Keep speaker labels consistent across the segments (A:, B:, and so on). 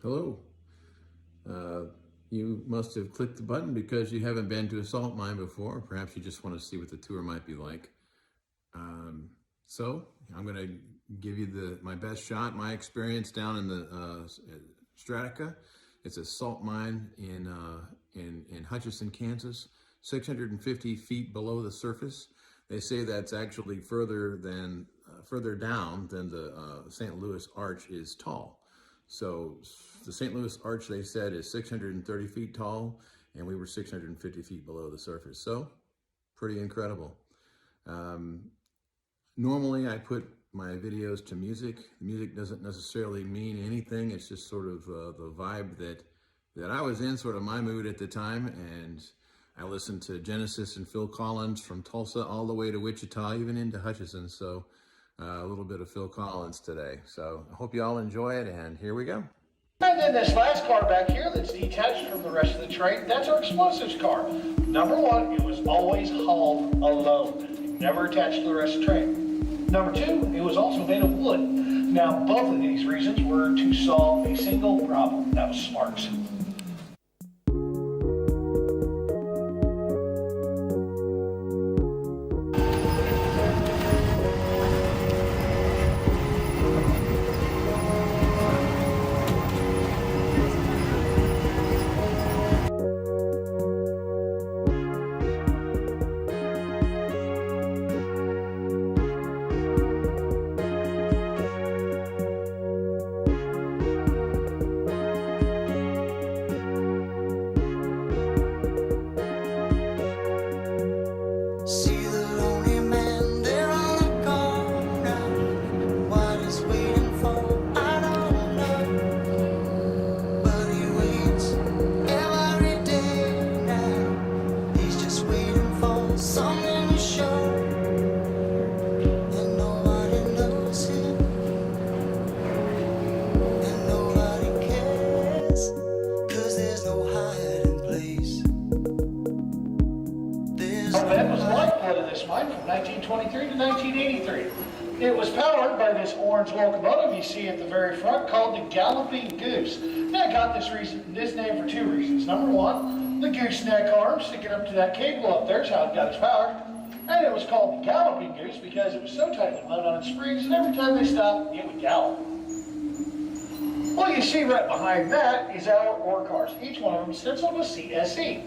A: Hello. You must have clicked the button because you haven't been to a salt mine before. Perhaps you just want to see what the tour might be like. So I'm going to give you my best shot, my experience down in the Strataca. It's a salt mine in Hutchinson, Kansas, 650 feet below the surface. They say that's actually further down than the St. Louis Arch is tall. So the St. Louis Arch, they said, is 630 feet tall, and we were 650 feet below the surface. So pretty incredible. Normally I put my videos to music. The music doesn't necessarily mean anything. It's just sort of the vibe that I was in, sort of my mood at the time. And I listened to Genesis and Phil Collins from Tulsa all the way to Wichita, even into Hutchinson. So a little bit of Phil Collins today. So I hope you all enjoy it, and here we go.
B: And then this last car back here that's detached from the rest of the train, that's our explosives car. Number one, it was always hauled alone, never attached to the rest of the train. Number two, it was also made of wood. Now, both of these reasons were to solve a single problem. That was sparks. That was the lifeblood of this mine from 1923 to 1983. It was powered by this orange locomotive you see at the very front called the Galloping Goose. Now, it got this name for two reasons. Number one, the gooseneck arm sticking up to that cable up there is how it got its power. And it was called the Galloping Goose because it was so tightly wound on its springs, and every time they stopped, it would gallop. What you see right behind that is our ore cars. Each one of them stenciled with CSC.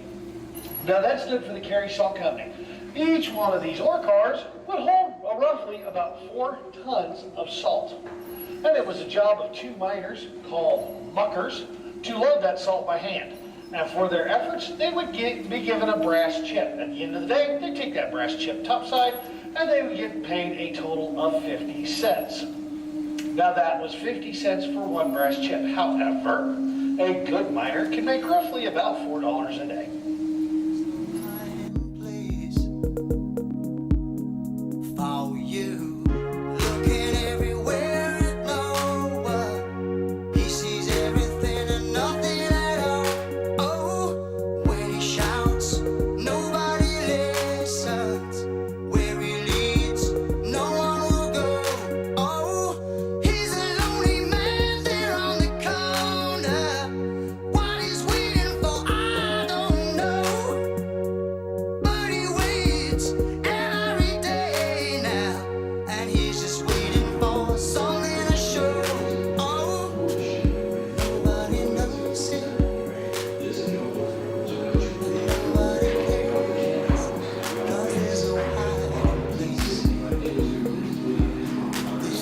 B: Now, that stood for the Carry Salt Company. Each one of these ore cars would hold roughly about 4 tons of salt. And it was a job of 2 miners called muckers to load that salt by hand. Now, for their efforts, they would be given a brass chip. At the end of the day, they'd take that brass chip topside, and they would get paid a total of 50 cents. Now, that was 50 cents for 1 brass chip. However, a good miner can make roughly about $4 a day.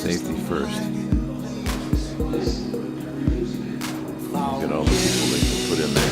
A: Safety first. Look at all the people they can put in there.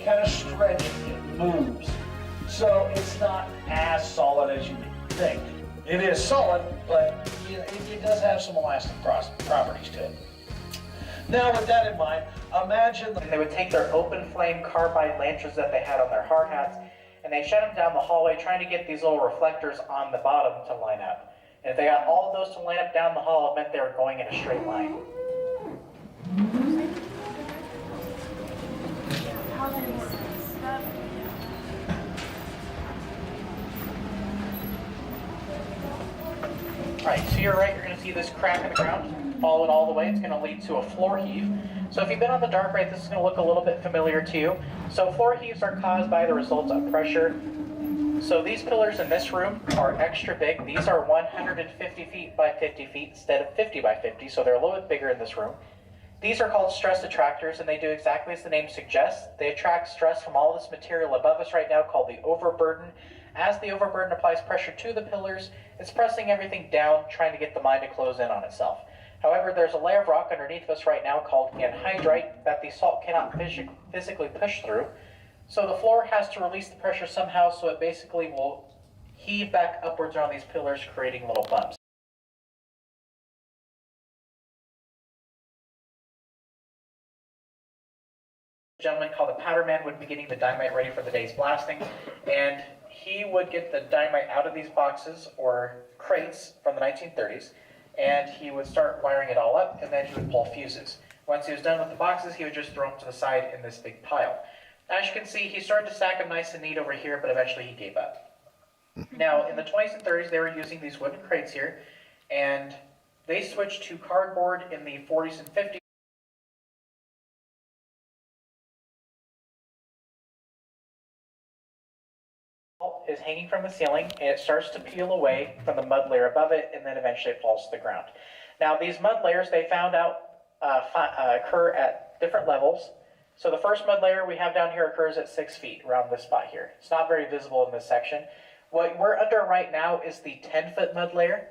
B: kind of stretching, it moves. So it's not as solid as you think. It is solid, but it does have some elastic properties to it. Now with that in mind, imagine
C: They would take their open flame carbide lanterns that they had on their hard hats, and they shut them down the hallway trying to get these little reflectors on the bottom to line up. And if they got all of those to line up down the hall, it meant they were going in a straight line. Alright, to your right, you're going to see this crack in the ground. Follow it all the way. It's going to lead to a floor heave. So if you've been on the dark right, this is going to look a little bit familiar to you. So floor heaves are caused by the result of pressure. So these pillars in this room are extra big. These are 150 feet by 50 feet instead of 50 by 50, so they're a little bit bigger in this room. These are called stress attractors, and they do exactly as the name suggests. They attract stress from all this material above us right now called the overburden. As the overburden applies pressure to the pillars, it's pressing everything down, trying to get the mine to close in on itself. However, there's a layer of rock underneath us right now called anhydrite that the salt cannot physically push through. So the floor has to release the pressure somehow, so it basically will heave back upwards around these pillars, creating little bumps. A gentleman called the powder man would be getting the dynamite ready for the day's blasting, and he would get the dynamite out of these boxes or crates from the 1930s, and he would start wiring it all up, and then he would pull fuses. Once he was done with the boxes, he would just throw them to the side in this big pile. As you can see, he started to stack them nice and neat over here, but eventually he gave up. Now, in the 20s and 30s, they were using these wooden crates here, and they switched to cardboard in the 40s and 50s. Is hanging from the ceiling, and it starts to peel away from the mud layer above it, and then eventually it falls to the ground. Now, these mud layers, they found out occur at different levels. So the first mud layer we have down here occurs at 6 feet, around this spot here. It's not very visible in this section. What we're under right now is the 10-foot mud layer.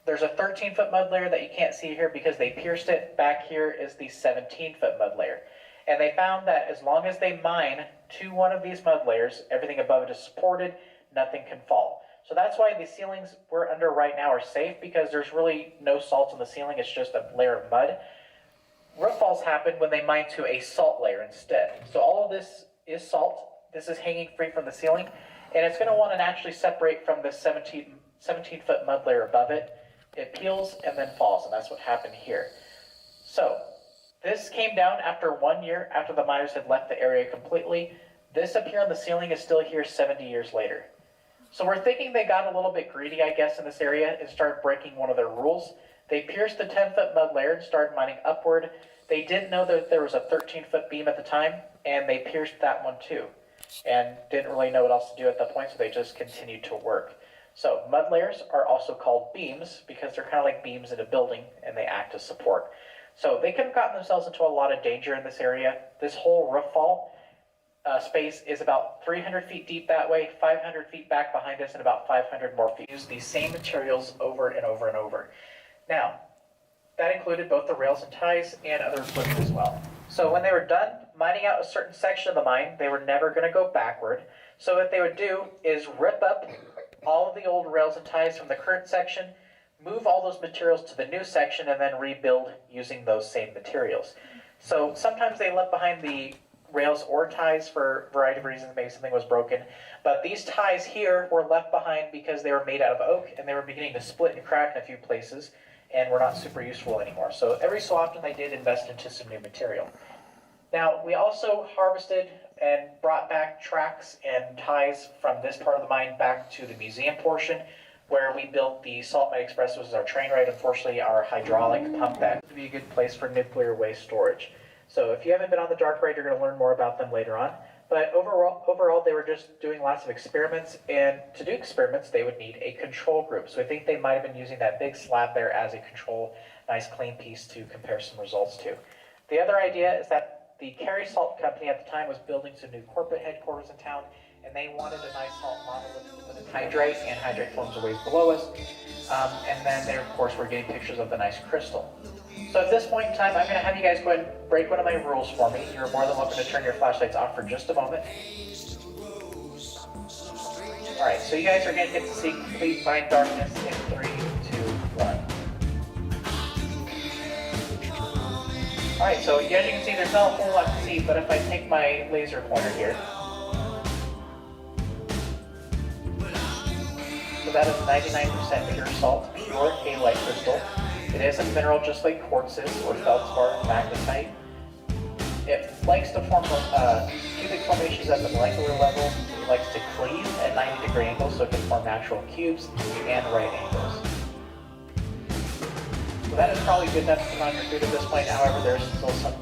C: There's a 13-foot mud layer that you can't see here because they pierced it. Back here is the 17-foot mud layer. And they found that as long as they mine to one of these mud layers, everything above it is supported, nothing can fall. So that's why the ceilings we're under right now are safe, because there's really no salt in the ceiling, it's just a layer of mud. Roof falls happen when they mine to a salt layer instead. So all of this is salt. This is hanging free from the ceiling, and it's going to want to naturally separate from the 17-foot mud layer above it. It peels and then falls, and that's what happened here. So this came down after 1 year after the miners had left the area completely. This up here on the ceiling is still here 70 years later. So we're thinking they got a little bit greedy, I guess, in this area and started breaking one of their rules. They pierced the 10-foot mud layer and started mining upward. They didn't know that there was a 13-foot beam at the time, and they pierced that one too, and didn't really know what else to do at that point, so they just continued to work. So mud layers are also called beams because they're kind of like beams in a building, and they act as support. So they could have gotten themselves into a lot of danger in this area. This whole roof fall space is about 300 feet deep that way, 500 feet back behind us, and about 500 more feet. Use these same materials over and over and over. Now, that included both the rails and ties and other equipment as well. So when they were done mining out a certain section of the mine, they were never going to go backward. So what they would do is rip up all of the old rails and ties from the current section, move all those materials to the new section, and then rebuild using those same materials. So sometimes they left behind the rails or ties for a variety of reasons. Maybe something was broken. But these ties here were left behind because they were made out of oak, and they were beginning to split and crack in a few places, and were not super useful anymore. So every so often they did invest into some new material. Now, we also harvested and brought back tracks and ties from this part of the mine back to the museum portion, where we built the Salt Mine Express, which is our train ride, unfortunately our hydraulic pump that would be a good place for nuclear waste storage. So if you haven't been on the dark ride, you're going to learn more about them later on. But overall, they were just doing lots of experiments, and to do experiments, they would need a control group. So I think they might have been using that big slab there as a control, nice clean piece to compare some results to. The other idea is that the Carey Salt Company at the time was building some new corporate headquarters in town, and they wanted a nice salt monolith with anhydrite, and anhydrite forms a ways below us. And then they, of course, were getting pictures of the nice crystal. So at this point in time, I'm going to have you guys go ahead and break one of my rules for me. You're more than welcome to turn your flashlights off for just a moment. Alright, so you guys are going to get to see complete blind darkness in 3, 2, 1. Alright, so as you can see, there's not a whole lot to see, but if I take my laser pointer here, so that is 99% pure salt, pure halite crystal. It is a mineral just like quartzes or feldspar and magnetite. It likes to form cubic formations at the molecular level. It likes to cleave at 90-degree angles, so it can form natural cubes and right angles. So that is probably good enough to put on your food at this point. However, there's still some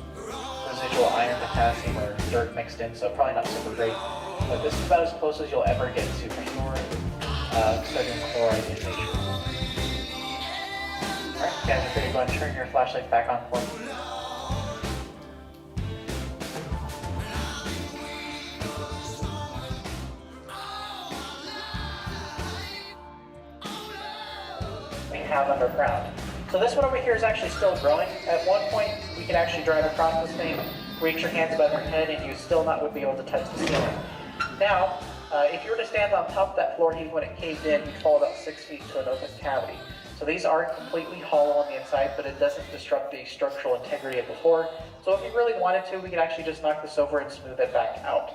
C: residual iron, potassium, or dirt mixed in, so probably not super great. But this is about as close as you'll ever get to pure sodium chloride in nature. Alright, guys are free to go and turn your flashlight back on for me. We have underground. So this one over here is actually still growing. At one point, we could actually drive across this thing, reach your hands above your head, and you still not would be able to touch the ceiling. Now, if you were to stand on top of that floor heave when it caved in, you'd fall about 6 feet to an open cavity. So these aren't completely hollow on the inside, but it doesn't disrupt the structural integrity of the floor. So if you really wanted to, we could actually just knock this over and smooth it back out.